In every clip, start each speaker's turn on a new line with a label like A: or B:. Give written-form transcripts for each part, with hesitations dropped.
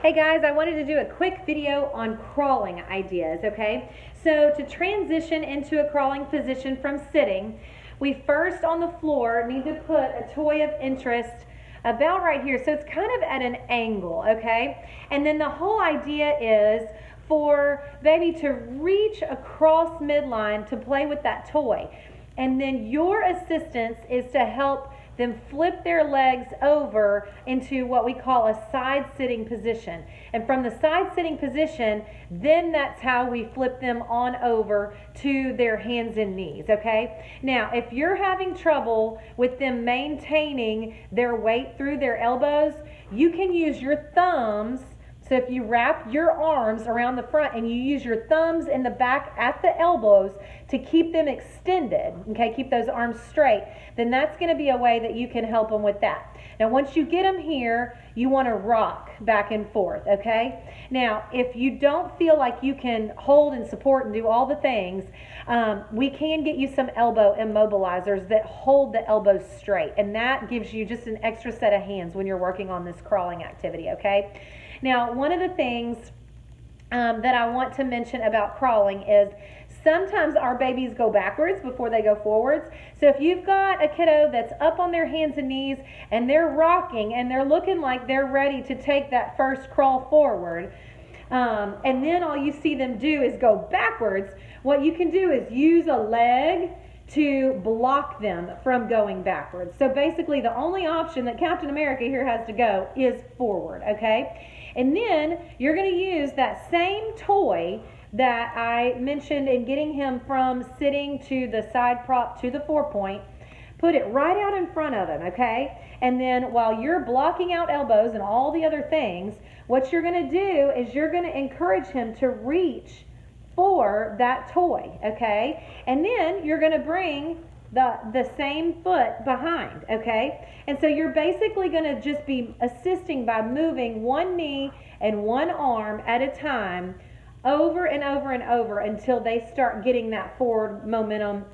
A: Hey guys, I wanted to do a quick video on crawling ideas, okay? So to transition into a crawling position from sitting, we first on the floor need to put a toy of interest about right here. So it's kind of at an angle, okay? And then the whole idea is for baby to reach across midline to play with that toy. And then your assistance is to help them flip their legs over into what we call a side sitting position. And from the side sitting position, then that's how we flip them on over to their hands and knees, okay? Now, if you're having trouble with them maintaining their weight through their elbows, you can use your thumbs. So if you wrap your arms around the front and you use your thumbs in the back at the elbows to keep them extended, okay, keep those arms straight, then that's going to be a way that you can help them with that. Now, once you get them here, you want to rock back and forth, okay? Now, if you don't feel like you can hold and support and do all the things, we can get you some elbow immobilizers that hold the elbows straight, and that gives you just an extra set of hands when you're working on this crawling activity, okay? Now, one of the things that I want to mention about crawling is sometimes our babies go backwards before they go forwards. So if you've got a kiddo that's up on their hands and knees and they're rocking and they're looking like they're ready to take that first crawl forward, and then all you see them do is go backwards, what you can do is use a leg to block them from going backwards. So basically the only option that Captain America here has to go is forward, okay? And then you're going to use that same toy that I mentioned in getting him from sitting to the side prop to the 4-point. Put it right out in front of him, okay? And then while you're blocking out elbows and all the other things, what you're going to do is you're going to encourage him to reach for that toy, okay? And then you're going to bring the same foot behind, okay? And so you're basically going to just be assisting by moving one knee and one arm at a time over and over and over until they start getting that forward momentum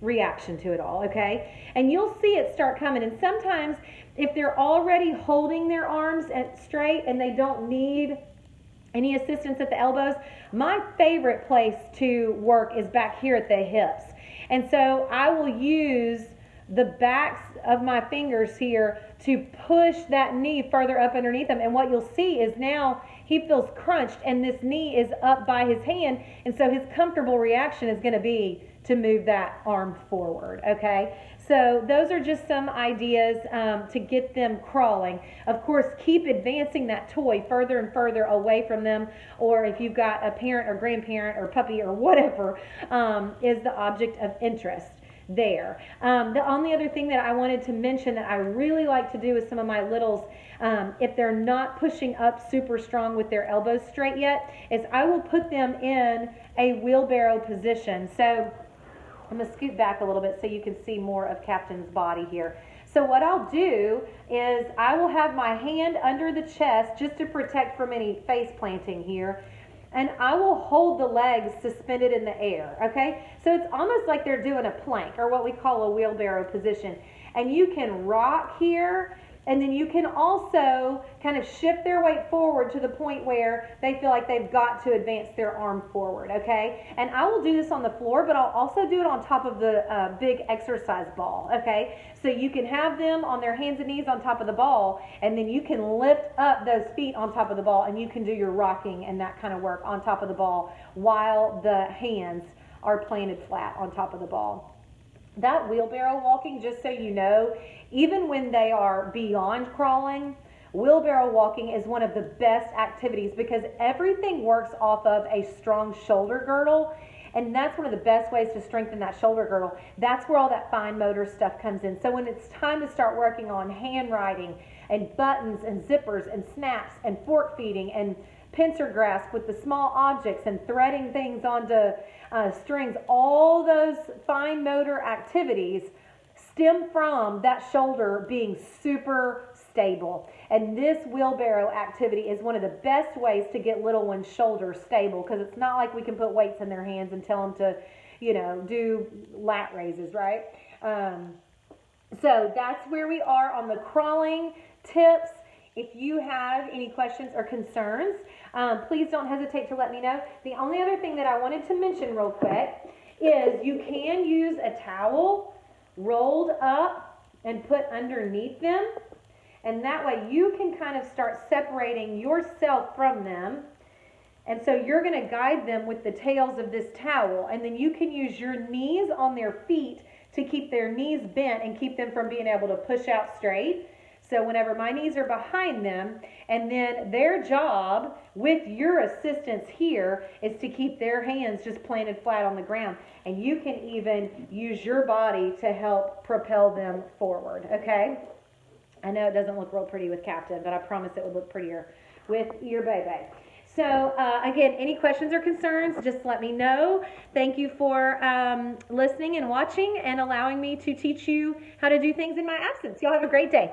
A: reaction to it all, okay? And you'll see it start coming. And sometimes if they're already holding their arms straight and they don't need any assistance at the elbows, my favorite place to work is back here at the hips. And so I will use the backs of my fingers here to push that knee further up underneath him. And what you'll see is now he feels crunched and this knee is up by his hand. And so his comfortable reaction is going to be to move that arm forward, okay? So those are just some ideas to get them crawling. Of course, keep advancing that toy further and further away from them, or if you've got a parent or grandparent or puppy or whatever is the object of interest there. The only other thing that I wanted to mention that I really like to do with some of my littles, if they're not pushing up super strong with their elbows straight yet, is I will put them in a wheelbarrow position. So I'm going to scoot back a little bit so you can see more of Captain's body here. So what I'll do is I will have my hand under the chest just to protect from any face planting here. And I will hold the legs suspended in the air, okay? So it's almost like they're doing a plank or what we call a wheelbarrow position. And you can rock here, and then you can also kind of shift their weight forward to the point where they feel like they've got to advance their arm forward, okay? And I will do this on the floor, but I'll also do it on top of the big exercise ball, okay? So you can have them on their hands and knees on top of the ball, and then you can lift up those feet on top of the ball, and you can do your rocking and that kind of work on top of the ball while the hands are planted flat on top of the ball. That wheelbarrow walking, just so you know, even when they are beyond crawling, wheelbarrow walking is one of the best activities because everything works off of a strong shoulder girdle, and that's one of the best ways to strengthen that shoulder girdle. That's where all that fine motor stuff comes in. So when it's time to start working on handwriting and buttons and zippers and snaps and fork feeding and pincer grasp with the small objects and threading things onto strings, all those fine motor activities stem from that shoulder being super stable. And this wheelbarrow activity is one of the best ways to get little ones' shoulders stable, because it's not like we can put weights in their hands and tell them to, do lat raises, right? So that's where we are on the crawling tips. If you have any questions or concerns, please don't hesitate to let me know. The only other thing that I wanted to mention real quick is you can use a towel rolled up and put underneath them, and that way you can kind of start separating yourself from them. And so you're going to guide them with the tails of this towel, and then you can use your knees on their feet to keep their knees bent and keep them from being able to push out straight. So whenever my knees are behind them, and then their job with your assistance here is to keep their hands just planted flat on the ground. And you can even use your body to help propel them forward, okay? I know it doesn't look real pretty with Captain, but I promise it would look prettier with your baby. So, again, any questions or concerns, just let me know. Thank you for listening and watching and allowing me to teach you how to do things in my absence. Y'all have a great day.